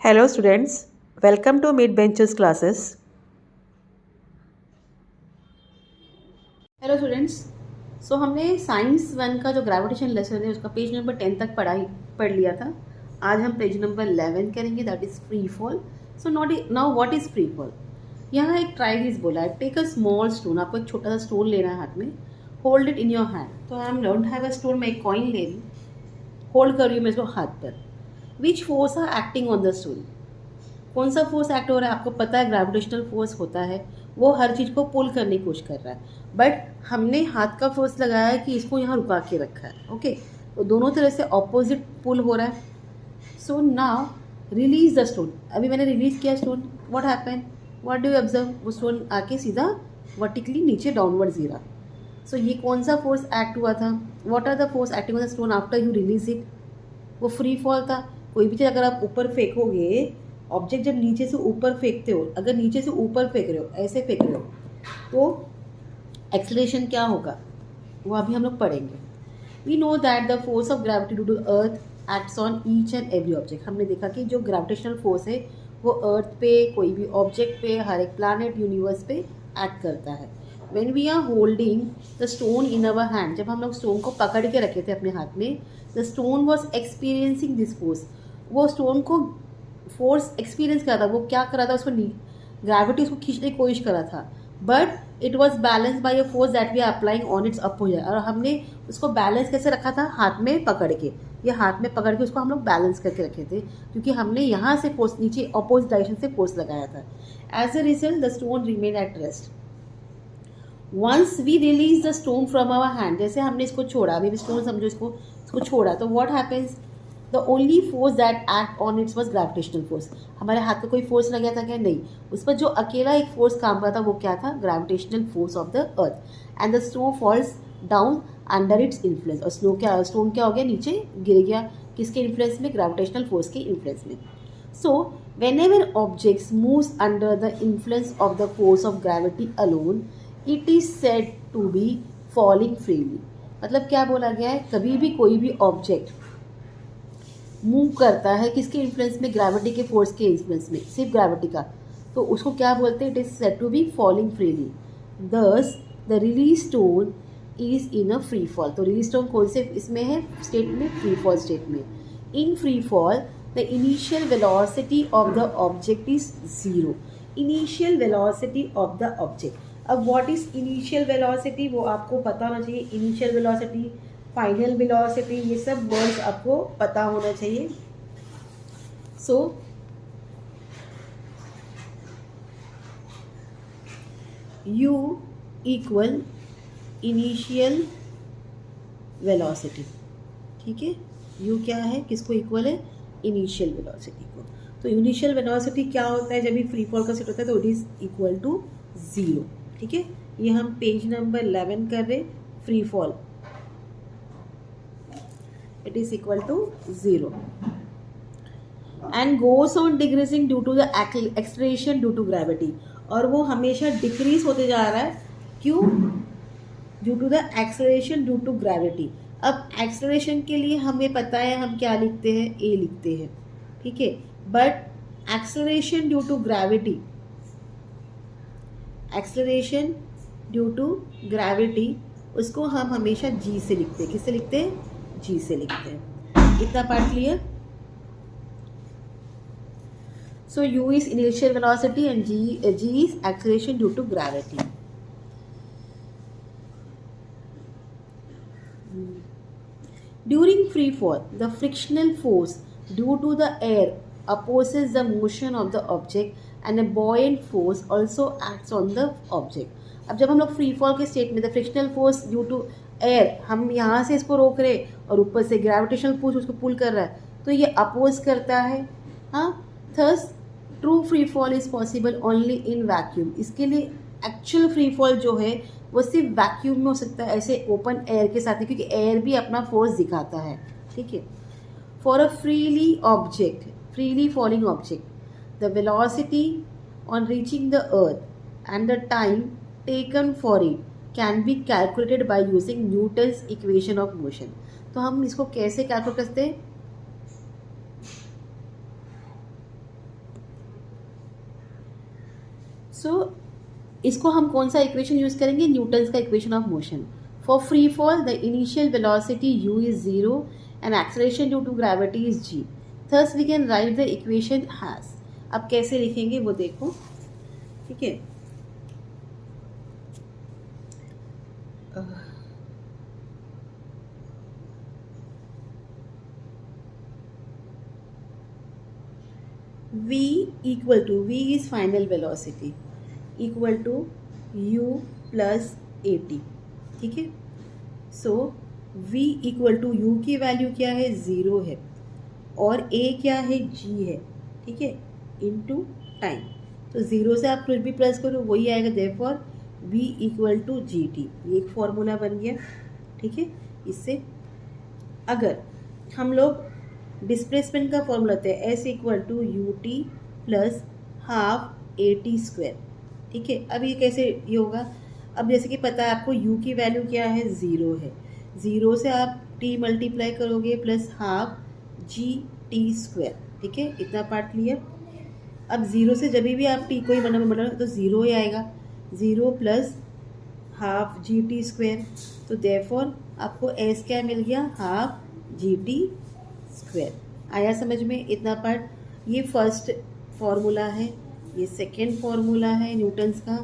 Hello students, welcome to Mid Benches classes. Hello students. हमने science one का जो gravitation lesson है उसका पेज नंबर 10 तक पढ़ लिया था। आज हम पेज नंबर 11 करेंगे, that is free fall. So not now what is free fall. यहाँ एक ट्राइज बोला है, टेक अ स्मॉल स्टोन। आपको एक छोटा सा स्टोन लेना है हाथ में, hold it in your hand. तो I am don't have a stone, मैं एक कॉइन ले रही, होल्ड कर रही हूँ मैं इसको हाथ पर। Which force are acting on the stone. कौन सा फोर्स एक्ट हो रहा है, आपको पता है ग्रेविटेशनल फोर्स होता है, वो हर चीज़ को पुल करने की कोशिश कर रहा है। बट हमने हाथ का फोर्स लगाया है कि इसको यहाँ रुका के रखा है। ओके, तो दोनों तरह से ऑपोजिट पुल हो रहा है। So now release the stone. अभी मैंने रिलीज किया stone, what happen, what do you observe, वो स्टोन आके सीधा वर्टिकली नीचे डाउनवर्ड गिरा। सो ये कौन सा फोर्स एक्ट हुआ था, what are the force acting on the stone after you release it. वो फ्री फॉल था। कोई भी चीज़ अगर आप ऊपर फेंकोगे, ऑब्जेक्ट जब नीचे से ऊपर फेंकते हो, अगर नीचे से ऊपर फेंक रहे हो, ऐसे फेंक रहे हो, तो एक्सलेशन क्या होगा वो अभी हम लोग पढ़ेंगे। We know that the force of gravity due to earth acts on each and every object. हमने देखा कि जो ग्रेविटेशनल फोर्स है वो अर्थ पे, कोई भी ऑब्जेक्ट पे, हर एक प्लानट यूनिवर्स पे एक्ट करता है। When we are holding the stone in our hand, जब हम लोग स्टोन को पकड़ के रखे थे अपने हाथ में, the stone was experiencing this force. वो स्टोन को फोर्स एक्सपीरियंस करा था। वो क्या करा था, उसको ग्रेविटी उसको खींचने की कोशिश करा था, but it was balance by a force that we are applying on its opposite. और हमने उसको बैलेंस कैसे रखा था, हाथ में पकड़ के। ये हाथ में पकड़ के उसको हम लोग बैलेंस करके रखे थे, क्योंकि हमने यहाँ से फोर्स नीचे अपोजिट डायरेक्शन से फोर्स लगाया था। As a result the stone remain at rest. Once we release the stone from our hand, जैसे हमने इसको छोड़ा, अभी भी स्टोन समझो, इसको छोड़ा, तो what happens, the only force that act on it's was gravitational force. हमारे हाथ में कोई फोर्स लग गया था क्या, नहीं। उस पर जो अकेला एक फोर्स काम करता था वो क्या था, gravitational force of the earth. And the snow falls down under its influence. और स्टोन क्या हो गया, नीचे गिर गया, किसके इन्फ्लुएंस में, ग्रेविटेशनल फोर्स के इन्फ्लुएंस में। सो whenever objects moves under the influence of the force of gravity alone, it is said to be falling freely। मतलब क्या बोला गया है, कभी भी कोई भी ऑब्जेक्ट मूव करता है किसके इन्फ्लुएंस में, ग्रेविटी के फोर्स के इन्फ्लुएंस में, सिर्फ ग्रेविटी का, तो उसको क्या बोलते हैं, it is said to be falling freely. Thus the release stone is in a free fall. तो रिलीज स्टोन कौन से इसमें है, स्टेट में, फ्री फॉल स्टेट में। In free fall the initial velocity of the object is zero। initial velocity of the object। अब what is initial velocity, वो आपको पता होना चाहिए। initial velocity, final velocity, ये सब वर्ड्स आपको पता होना चाहिए। so u equal initial velocity, ठीक है। u क्या है, किसको इक्वल है, इनिशियल वेलोसिटी को। तो इनिशियल वेलोसिटी क्या होता है, जब भी फ्री फॉल का सेट होता है, तो it is equal to zero, ठीक है। ये हम पेज नंबर 11 कर रहे, free fall, it is equal to zero and goes on decreasing due to the acceleration due to gravity. और वो हमेशा डिक्रीज होते जा रहा है, क्यों, due to the acceleration due to gravity. अब एक्सलेरेशन के लिए हमें पता है हम क्या लिखते हैं, ए लिखते हैं, ठीक है। But acceleration due to gravity, acceleration due to gravity, उसको हम हमेशा जी से लिखते हैं। किससे लिखते हैं, जी से लिखते हैं। इतना part clear. So u is initial velocity and g is acceleration due to gravity. During free fall, the frictional force due to the air opposes the motion of the object and a buoyant force also acts on the object। अब जब हम लोग free fall के state में, the frictional force due to air, हम यहाँ से इसको रोक रहे और ऊपर से ग्रेविटेशनल फोर्स उसको पुल कर रहा है, तो ये अपोज करता है। हाँ, thus true free fall is possible only in vacuum. इसके लिए एक्चुअल फ्री फॉल जो है वो सिर्फ वैक्यूम में हो सकता है, ऐसे ओपन एयर के साथ, क्योंकि एयर भी अपना फोर्स दिखाता है, ठीक है। For a freely falling object, the velocity on reaching the earth and the time taken for it can be calculated by using Newton's equation of motion. तो हम इसको कैसे कैलकुलेट करते हैं, सो इसको हम कौन सा इक्वेशन यूज़ करेंगे, न्यूटन्स का equation of motion. For free fall the initial velocity u is 0 and acceleration due to gravity is g. Thus we can write the equation as. अब कैसे लिखेंगे वो देखो, ठीक है. v equal to, v is final velocity, equal to u plus at. ठीक है. सो v equal to u की वैल्यू क्या है, 0 है, और a क्या है, g है, ठीक है, इनटू टाइम. तो 0 से आप कुछ भी प्लस करो वही आएगा. Therefore v equal to g t. ये एक फॉर्मूला बन गया, ठीक है. इससे अगर हम लोग डिस्प्लेसमेंट का फॉर्मूला होता है s equal to u t plus half a t square, ठीक है. अब ये कैसे ये होगा, अब जैसे कि पता है आपको u की वैल्यू क्या है, 0 है. 0 से आप t मल्टीप्लाई करोगे plus half G T square, ठीक है. इतना पार्ट क्लियर. अब 0 से जब भी आप t कोई नंबर बनाओ तो 0 ही आएगा. 0 plus half G T square. तो देयरफॉर आपको s क्या मिल गया, हाफ जी टी स्क्वायर. आया समझ में इतना पार्ट. ये फर्स्ट फॉर्मूला है, ये सेकेंड फॉर्मूला है न्यूटन्स का,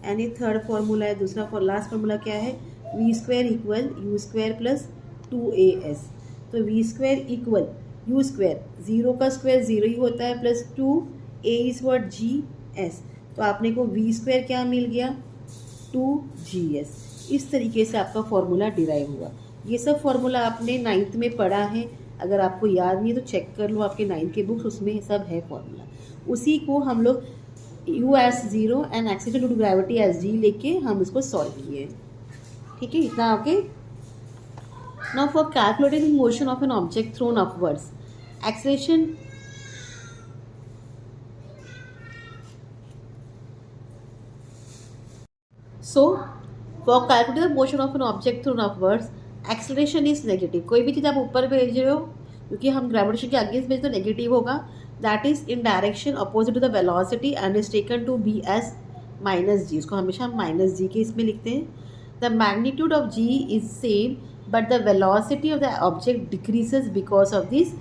एंड ये थर्ड फॉर्मूला है. दूसरा लास्ट फॉर्मूला क्या है, v square equal u square plus 2as. तो v square equal u square, 0 का स्क्वायर 0 ही होता है, plus 2a is what, gs. तो आपने को वी स्क्वायर क्या मिल गया, 2gs. इस तरीके से आपका फॉर्मूला डिराइव हुआ. ये सब फॉर्मूला आपने 9th में पढ़ा है. अगर आपको याद नहीं है तो चेक कर लो आपके 9th के बुक्स, उसमें सब है फॉर्मूला. उसी को हम लोग u as 0 and acceleration due to gravity as g लेके हम इसको सॉल्व किए, ठीक है. इतना okay. Now for calculating motion of an object thrown upwards, acceleration so for calculating the motion of an object thrown upwards, acceleration is negative. कोई भी चीज़ आप ऊपर भेज रहे हो, क्योंकि हम ग्रेविटेशन के अगेंस्ट भेज तो नेगेटिव होगा. That is in direction opposite to the velocity and is taken to be as minus G. इसको हमेशा हम माइनस जी के इसमें लिखते हैं. The magnitude of ji is same but the velocity of the object decreases because of this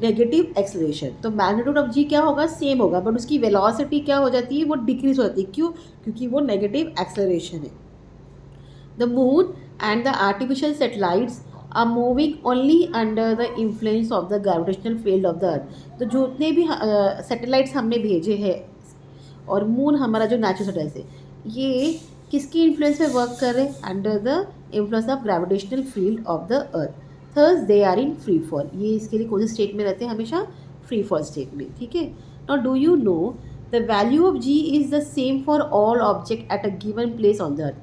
negative acceleration. तो magnitude of G क्या होगा, सेम होगा, बट उसकी वेलोसिटी क्या हो जाती है, वो डिक्रीज हो जाती है. क्यों, क्योंकि वो नेगेटिव एक्सेलरेशन है. The moon and the artificial satellites are moving only under the influence of the gravitational field of the earth. तो जो उतने भी सैटेलाइट्स हमने भेजे हैं और मून हमारा जो नेचुरल सैटेलाइट है, ये किसकी इन्फ्लुएंस पे वर्क कर रहे हैं, under the influence of gravitational field of the earth. Thus they are in free fall. ये इसके लिए कौन से स्टेट में रहते हैं, हमेशा फ्री फॉल स्टेट में, ठीक है. Now do you know the value of ji is the same for all object at a given place on the earth.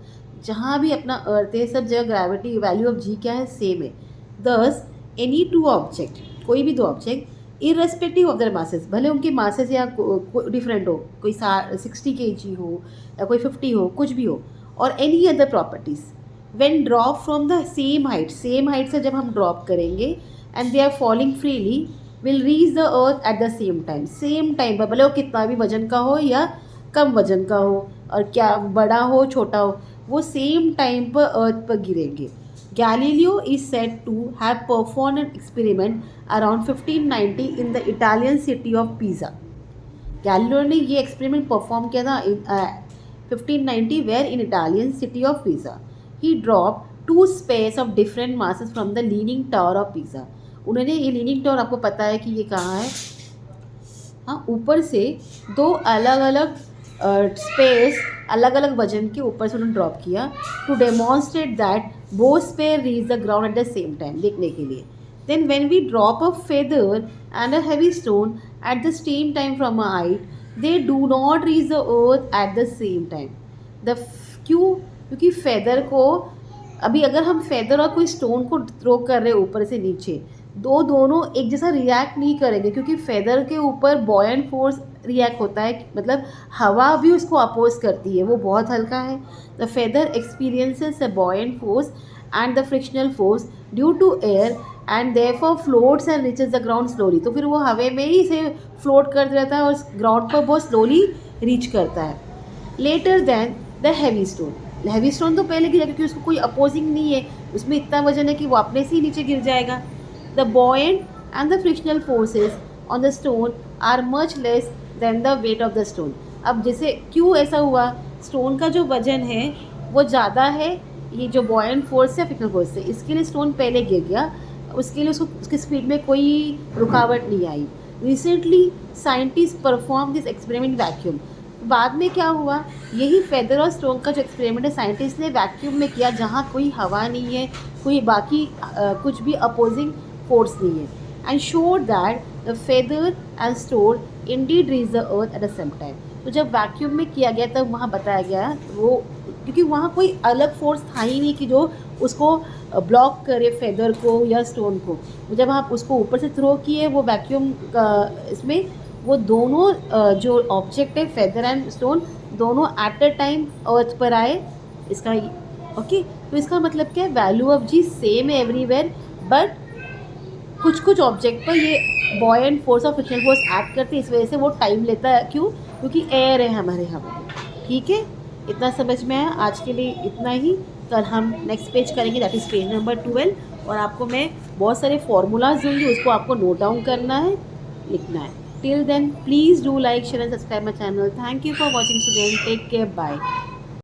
जहाँ भी अपना अर्थ है सब जगह ग्रेविटी वैल्यू ऑफ जी क्या है, सेम है. दस एनी टू ऑब्जेक्ट, कोई भी दो object irrespective of their masses, भले उनके मासेस या डिफरेंट हो, कोई 60 kg हो या कोई 50 हो, कुछ भी हो, और any other properties, when drop from the same height, same height से जब हम ड्रॉप करेंगे and they are falling freely, will reach the earth at the same time पर, भले वो कितना भी वजन का हो या कम वजन का हो, और क्या बड़ा हो छोटा हो, वो सेम टाइम पर अर्थ पर गिरेंगे. Galileo is said to have perform an experiment around 1590 in the Italian city of Pisa. Galileo ने ये एक्सपेरिमेंट परफॉर्म किया था 1590 where in Italian city of Pisa. He drop 2 spheres of different masses from the leaning tower of Pisa. उन्होंने ये leaning tower, आपको पता है कि ये कहाँ है, हाँ, ऊपर से 2 अलग अलग स्पेस अलग अलग वजन के ऊपर से उन्होंने ड्रॉप किया to demonstrate that both sphere reach the ground at the same time, देखने के लिए. Then when we drop a feather and a heavy stone at the same time from a height, they do not reach the earth at the same time. क्यों, क्योंकि feather को, अभी अगर हम feather और कोई स्टोन को थ्रो कर रहे हैं ऊपर से नीचे, दोनों एक जैसा रिएक्ट नहीं करेंगे, क्योंकि फेदर के ऊपर बॉयंट फोर्स रिएक्ट होता है, मतलब हवा भी उसको अपोज करती है, वो बहुत हल्का है. The feather experiences a buoyant force and the frictional force due to air and therefore floats and reaches the ground slowly. तो फिर वो हवा में ही से फ्लोट करता रहता है और ग्राउंड पर बहुत स्लोली रीच करता है. Later than the heavy stone. Heavy stone तो पहले गिरा क्योंकि उसको कोई अपोजिंग नहीं है, उसमें इतना वजन है कि वो अपने से ही नीचे गिर जाएगा। The buoyant and the frictional forces on the stone are much less than the weight of the stone. अब जैसे क्यों ऐसा हुआ, स्टोन का जो वजन है वो ज़्यादा है, ये जो बॉयंट फोर्स है फ्रिक्शनल फोर्स से, इसके लिए स्टोन पहले गिर गया, उसके लिए उसको उसकी स्पीड में कोई रुकावट नहीं आई। Recently scientist perform this experiment vacuum. बाद में क्या हुआ, यही फेदर और स्टोन का जो एक्सपेरिमेंट है साइंटिस्ट ने वैक्यूम में किया, जहाँ कोई हवा नहीं है, कोई बाकी कुछ भी अपोजिंग फोर्स नहीं है, and showed that the feather and stone Indeed reach the earth at the same time. तो जब वैक्यूम में किया गया तब वहाँ बताया गया वो, क्योंकि वहाँ कोई अलग फोर्स था ही नहीं कि जो उसको ब्लॉक करे फेदर को या स्टोन को। जब आप उसको ऊपर से थ्रो किए वो वैक्यूम इसमें, वो दोनों जो ऑब्जेक्ट है फेदर एंड स्टोन दोनों एट अ टाइम अर्थ पर आए। इसका ओके, तो इसका मतलब क्या है, वैल्यू ऑफ जी सेम है एवरीवेयर, बट कुछ कुछ ऑब्जेक्ट पर ये बॉयंट फोर्स और फ्रिक्शनल फोर्स एक्ट करते हैं, इस वजह से वो टाइम लेता है। क्यों? क्योंकि एयर है हमारे हवा में। ठीक है, इतना समझ में आया। आज के लिए इतना ही, कल हम नेक्स्ट पेज करेंगे, दैट इज़ पेज नंबर 12, और आपको मैं बहुत सारे फॉर्मूलाज दूँगी, उसको आपको नोट डाउन करना है, लिखना है। Till then please do like, share and subscribe my channel. Thank you for watching student, take care, bye.